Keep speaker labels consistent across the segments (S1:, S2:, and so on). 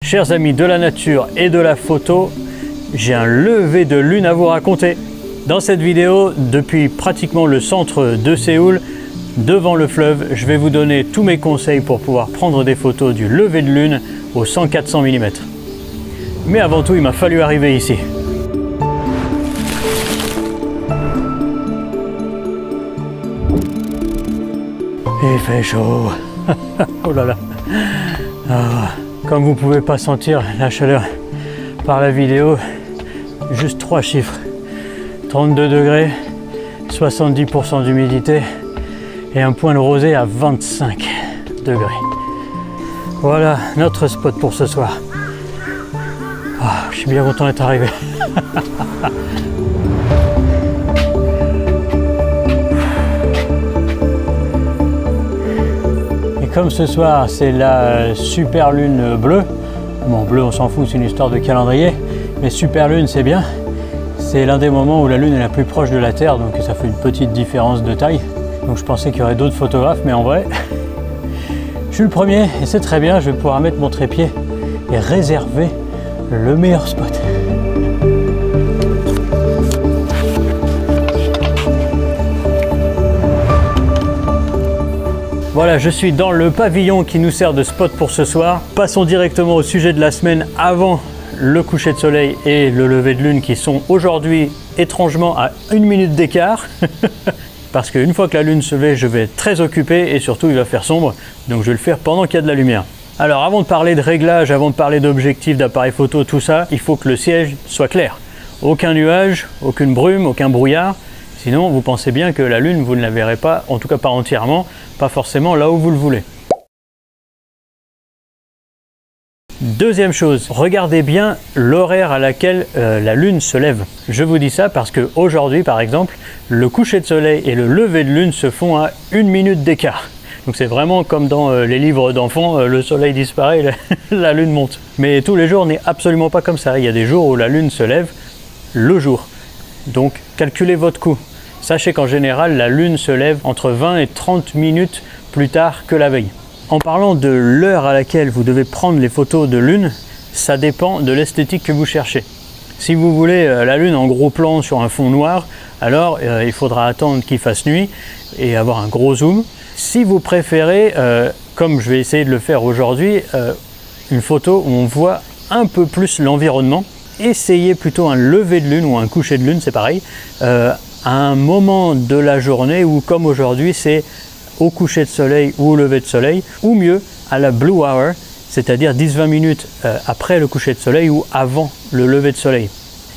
S1: Chers amis de la nature et de la photo, j'ai un lever de lune à vous raconter. Dans cette vidéo, depuis pratiquement le centre de Séoul, devant le fleuve, je vais vous donner tous mes conseils pour pouvoir prendre des photos du lever de lune au 100-400 mm. Mais avant tout, il m'a fallu arriver ici. Il fait chaud. Oh là là. Comme vous pouvez pas sentir la chaleur par la vidéo, juste 3 chiffres. 32 degrés, 70% d'humidité et un point de rosée à 25 degrés. Voilà notre spot pour ce soir. Je suis bien content d'être arrivé. Et comme ce soir c'est la super lune bleue, bon bleu on s'en fout, c'est une histoire de calendrier, mais super lune c'est bien. C'est l'un des moments où la lune est la plus proche de la Terre, donc ça fait une petite différence de taille. Donc je pensais qu'il y aurait d'autres photographes, mais en vrai, je suis le premier et c'est très bien, je vais pouvoir mettre mon trépied et réserver le meilleur spot. Voilà, je suis dans le pavillon qui nous sert de spot pour ce soir. Passons directement au sujet de la semaine avant le coucher de soleil et le lever de lune qui sont aujourd'hui étrangement à 1 minute d'écart. Parce qu'une fois que la lune se lève, je vais être très occupé et surtout il va faire sombre. Donc je vais le faire pendant qu'il y a de la lumière. Alors avant de parler de réglage, avant de parler d'objectifs, d'appareil photo, tout ça, il faut que le ciel soit clair. Aucun nuage, aucune brume, aucun brouillard. Sinon vous pensez bien que la lune, vous ne la verrez pas, en tout cas pas entièrement, pas forcément là où vous le voulez. Deuxième chose, regardez bien l'horaire à laquelle la lune se lève. Je vous dis ça parce qu'aujourd'hui, par exemple, le coucher de soleil et le lever de lune se font à 1 minute d'écart. Donc c'est vraiment comme dans les livres d'enfants, le soleil disparaît, la lune monte. Mais tous les jours n'est absolument pas comme ça. Il y a des jours où la lune se lève le jour. Donc calculez votre coût. Sachez qu'en général, la lune se lève entre 20 et 30 minutes plus tard que la veille. En parlant de l'heure à laquelle vous devez prendre les photos de lune, ça dépend de l'esthétique que vous cherchez. Si vous voulez la lune en gros plan sur un fond noir, alors il faudra attendre qu'il fasse nuit et avoir un gros zoom. Si vous préférez, comme je vais essayer de le faire aujourd'hui, une photo où on voit un peu plus l'environnement, essayez plutôt un lever de lune ou un coucher de lune, c'est pareil, à un moment de la journée où, comme aujourd'hui, c'est au coucher de soleil ou au lever de soleil, ou mieux à la blue hour, c'est-à-dire 10-20 minutes après le coucher de soleil ou avant le lever de soleil.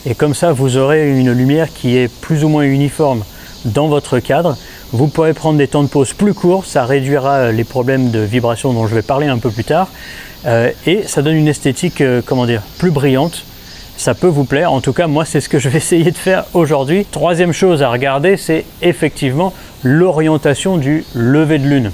S1: Et comme ça, vous aurez une lumière qui est plus ou moins uniforme dans votre cadre. Vous pourrez prendre des temps de pause plus courts, ça réduira les problèmes de vibration dont je vais parler un peu plus tard, et ça donne une esthétique, comment dire, plus brillante. Ça peut vous plaire, en tout cas moi c'est ce que je vais essayer de faire aujourd'hui. Troisième chose à regarder, c'est effectivement l'orientation du lever de lune.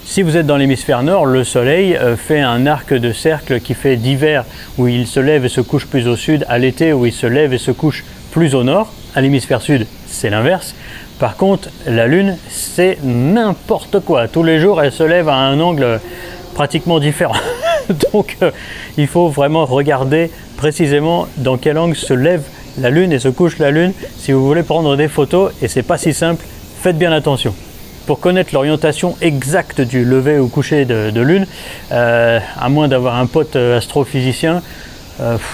S1: Si vous êtes dans l'hémisphère nord, le soleil fait un arc de cercle qui fait d'hiver où il se lève et se couche plus au sud, à l'été où il se lève et se couche plus au nord. À l'hémisphère sud, c'est l'inverse. Par contre, la lune, c'est n'importe quoi. Tous les jours, elle se lève à un angle pratiquement différent. Donc il faut vraiment regarder précisément dans quel angle se lève la lune et se couche la lune si vous voulez prendre des photos, et c'est pas si simple, faites bien attention. Pour connaître l'orientation exacte du lever ou coucher de lune, à moins d'avoir un pote astrophysicien,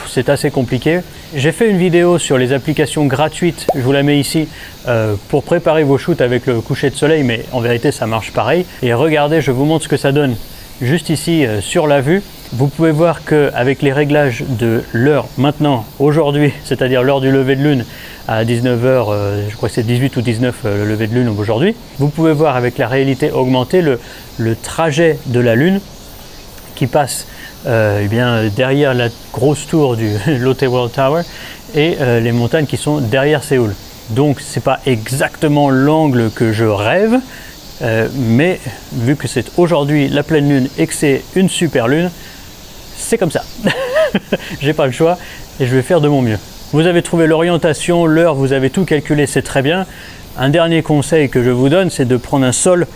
S1: c'est assez compliqué. J'ai fait une vidéo sur les applications gratuites, je vous la mets ici, pour préparer vos shoots avec le coucher de soleil, mais en vérité ça marche pareil. Et regardez, je vous montre ce que ça donne juste ici sur la vue. Vous pouvez voir qu'avec les réglages de l'heure maintenant, aujourd'hui, c'est-à-dire l'heure du lever de lune à 19h, je crois que c'est 18 ou 19 le lever de lune aujourd'hui, vous pouvez voir avec la réalité augmentée le trajet de la lune qui passe derrière la grosse tour du Lotte World Tower et les montagnes qui sont derrière Séoul. Donc c'est pas exactement l'angle que je rêve, mais vu que c'est aujourd'hui la pleine lune et que c'est une super lune, c'est comme ça. J'ai pas le choix et je vais faire de mon mieux. Vous avez trouvé l'orientation, l'heure, vous avez tout calculé, c'est très bien. Un dernier conseil que je vous donne, c'est de prendre un sol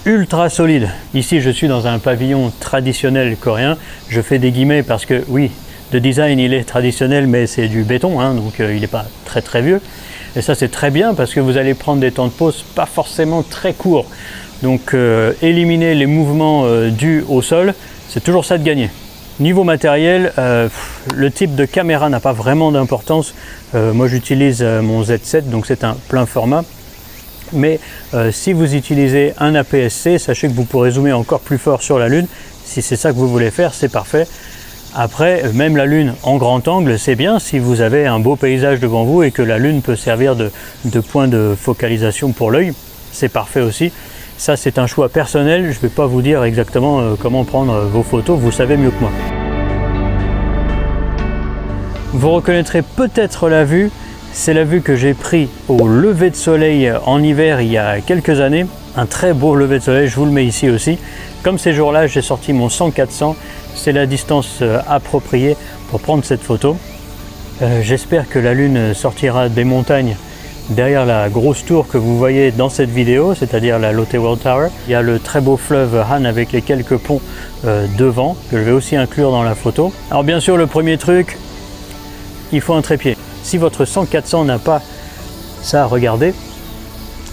S1: ultra solide. Ici je suis dans un pavillon traditionnel coréen, je fais des guillemets parce que oui, le design il est traditionnel mais c'est du béton, hein, donc il n'est pas très vieux. Et ça c'est très bien parce que vous allez prendre des temps de pause pas forcément très courts. Donc éliminer les mouvements dus au sol, c'est toujours ça de gagner. Niveau matériel, le type de caméra n'a pas vraiment d'importance. Moi j'utilise mon Z7, donc c'est un plein format. Mais si vous utilisez un APS-C, sachez que vous pourrez zoomer encore plus fort sur la Lune. Si c'est ça que vous voulez faire, c'est parfait. Après, même la Lune en grand angle, c'est bien si vous avez un beau paysage devant vous et que la Lune peut servir de point de focalisation pour l'œil. C'est parfait aussi. Ça, c'est un choix personnel. Je ne vais pas vous dire exactement comment prendre vos photos. Vous savez mieux que moi. Vous reconnaîtrez peut-être la vue. C'est la vue que j'ai prise au lever de soleil en hiver il y a quelques années. Un très beau lever de soleil, je vous le mets ici aussi. Comme ces jours-là, j'ai sorti mon 100-400. C'est la distance appropriée pour prendre cette photo. J'espère que la Lune sortira des montagnes derrière la grosse tour que vous voyez dans cette vidéo, c'est-à-dire la Lotte World Tower. Il y a le très beau fleuve Han avec les quelques ponts devant, que je vais aussi inclure dans la photo. Alors bien sûr, le premier truc, il faut un trépied. Si votre 100-400 n'a pas ça, regardez,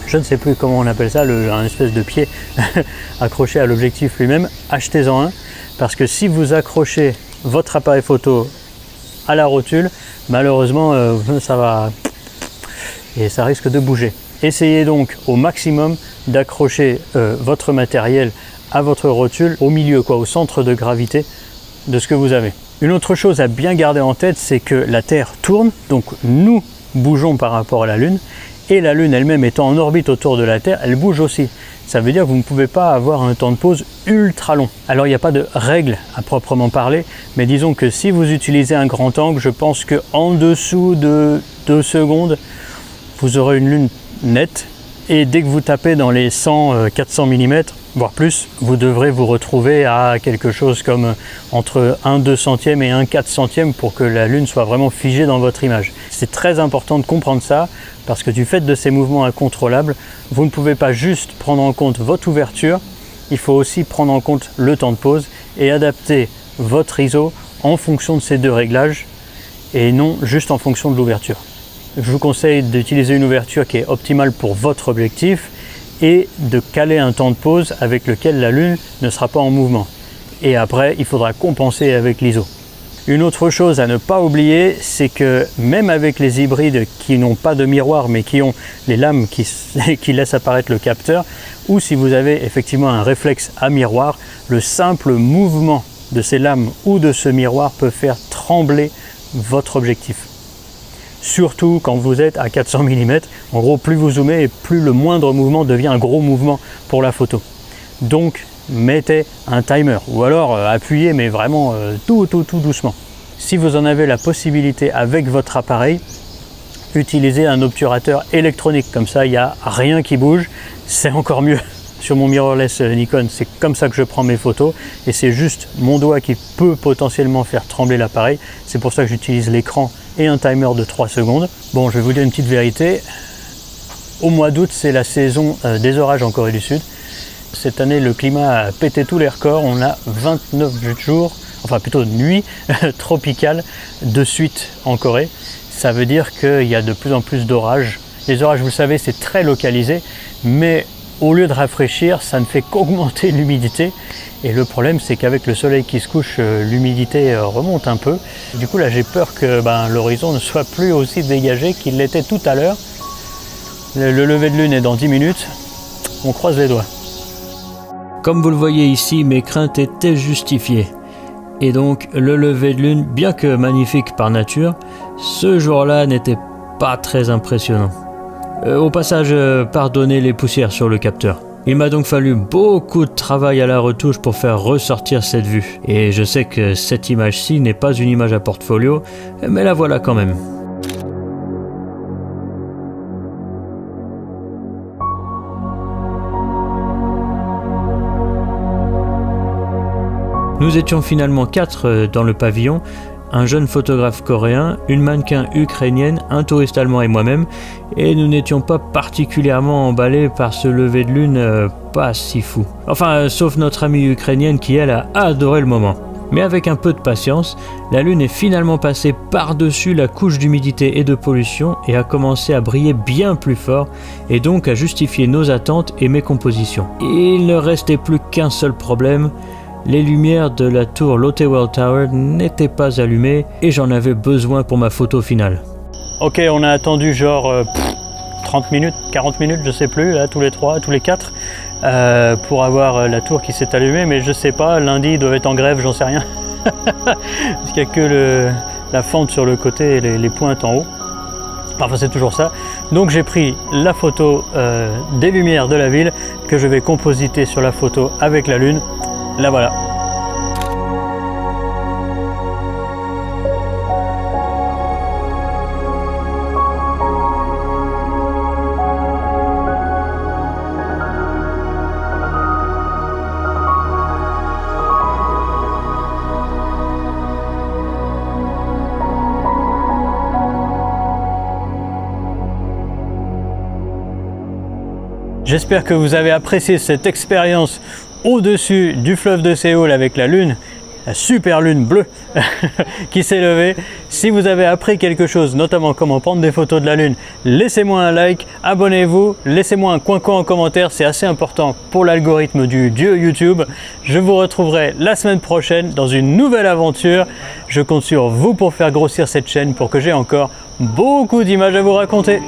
S1: je ne sais plus comment on appelle ça, un espèce de pied accroché à l'objectif lui-même, achetez-en un, parce que si vous accrochez votre appareil photo à la rotule, malheureusement ça va et ça risque de bouger. Essayez donc au maximum d'accrocher votre matériel à votre rotule au milieu, au centre de gravité de ce que vous avez. Une autre chose à bien garder en tête, c'est que la Terre tourne, donc nous bougeons par rapport à la Lune, et la Lune elle-même étant en orbite autour de la Terre, elle bouge aussi. Ça veut dire que vous ne pouvez pas avoir un temps de pause ultra long. Alors il n'y a pas de règle à proprement parler, mais disons que si vous utilisez un grand angle, je pense qu'en dessous de 2 secondes, vous aurez une Lune nette, et dès que vous tapez dans les 100-400 mm, voire plus, vous devrez vous retrouver à quelque chose comme entre 1/2 centième et 1/4 centième pour que la Lune soit vraiment figée dans votre image. C'est très important de comprendre ça, parce que du fait de ces mouvements incontrôlables, vous ne pouvez pas juste prendre en compte votre ouverture, il faut aussi prendre en compte le temps de pause et adapter votre ISO en fonction de ces deux réglages et non juste en fonction de l'ouverture. Je vous conseille d'utiliser une ouverture qui est optimale pour votre objectif et de caler un temps de pause avec lequel la Lune ne sera pas en mouvement. Et après, il faudra compenser avec l'ISO. Une autre chose à ne pas oublier, c'est que même avec les hybrides qui n'ont pas de miroir mais qui ont les lames qui laissent apparaître le capteur, ou si vous avez effectivement un réflexe à miroir, le simple mouvement de ces lames ou de ce miroir peut faire trembler votre objectif. Surtout quand vous êtes à 400 mm, en gros plus vous zoomez et plus le moindre mouvement devient un gros mouvement pour la photo. Donc mettez un timer ou alors appuyez mais vraiment tout doucement. Si vous en avez la possibilité avec votre appareil, utilisez un obturateur électronique, comme ça il n'y a rien qui bouge, c'est encore mieux. Sur mon mirrorless Nikon, c'est comme ça que je prends mes photos et c'est juste mon doigt qui peut potentiellement faire trembler l'appareil. C'est pour ça que j'utilise l'écran et un timer de 3 secondes. Bon, je vais vous dire une petite vérité. Au mois d'août, c'est la saison des orages en Corée du Sud. Cette année, le climat a pété tous les records. On a 29 jours, enfin plutôt nuits tropicales de suite en Corée. Ça veut dire qu'il y a de plus en plus d'orages. Les orages, vous le savez, c'est très localisé, mais au lieu de rafraîchir, ça ne fait qu'augmenter l'humidité. Et le problème, c'est qu'avec le soleil qui se couche, l'humidité remonte un peu. Du coup, là, j'ai peur que l'horizon ne soit plus aussi dégagé qu'il l'était tout à l'heure. Le lever de lune est dans 10 minutes. On croise les doigts. Comme vous le voyez ici, mes craintes étaient justifiées. Et donc, le lever de lune, bien que magnifique par nature, ce jour-là n'était pas très impressionnant. Au passage, pardonnez les poussières sur le capteur. Il m'a donc fallu beaucoup de travail à la retouche pour faire ressortir cette vue. Et je sais que cette image-ci n'est pas une image à portfolio, mais la voilà quand même. Nous étions finalement 4 dans le pavillon, un jeune photographe coréen, une mannequin ukrainienne, un touriste allemand et moi-même, et nous n'étions pas particulièrement emballés par ce lever de lune pas si fou. Enfin, sauf notre amie ukrainienne qui, elle, a adoré le moment. Mais avec un peu de patience, la lune est finalement passée par-dessus la couche d'humidité et de pollution et a commencé à briller bien plus fort et donc à justifier nos attentes et mes compositions. Il ne restait plus qu'un seul problème, les lumières de la tour Lotte World Tower n'étaient pas allumées et j'en avais besoin pour ma photo finale. Ok, on a attendu genre 30 minutes, 40 minutes, je sais plus, là, tous les 3, tous les 4. Pour avoir la tour qui s'est allumée, mais je sais pas, lundi ils doivent être en grève, j'en sais rien. Parce qu'il n'y a que la fente sur le côté et les pointes en haut. Enfin, c'est toujours ça. Donc j'ai pris la photo des lumières de la ville que je vais compositer sur la photo avec la lune. La voilà. J'espère que vous avez apprécié cette expérience au-dessus du fleuve de Séoul avec la lune, la super lune bleue qui s'est levée. Si vous avez appris quelque chose, notamment comment prendre des photos de la lune, laissez-moi un like, abonnez-vous, laissez-moi un coin en commentaire, c'est assez important pour l'algorithme du dieu YouTube. Je vous retrouverai la semaine prochaine dans une nouvelle aventure. Je compte sur vous pour faire grossir cette chaîne pour que j'ai encore beaucoup d'images à vous raconter.